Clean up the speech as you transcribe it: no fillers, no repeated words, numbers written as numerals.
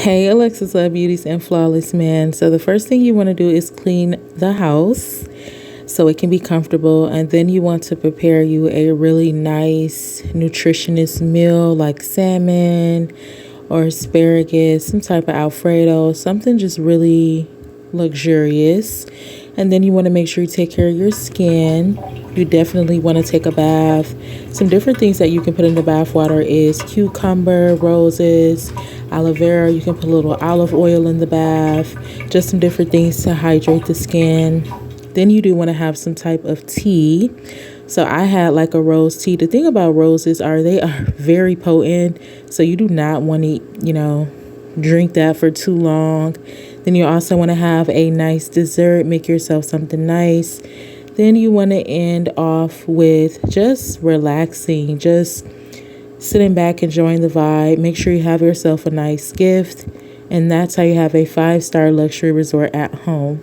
Hey, Alexis Love Beauties and Flawless Man. So the first thing you want to do is clean the house so it can be comfortable, and then you want to prepare you a really nice nutritionist meal like salmon or asparagus, some type of Alfredo, something just really luxurious. And then you want to make sure you take care of your skin. You definitely want to take a bath. Some different things that you can put in the bath water is cucumber, roses, aloe vera. You can put a little olive oil in the bath, just some different things to hydrate the skin. Then you do want to have some type of tea. So I had like a rose tea. The thing about roses are they are very potent. So you do not want to, drink that for too long. Then you also want to have a nice dessert. Make yourself something nice. Then you want to end off with just relaxing, just sitting back, enjoying the vibe. Make sure you have yourself a nice gift. And that's how you have a 5-star luxury resort at home.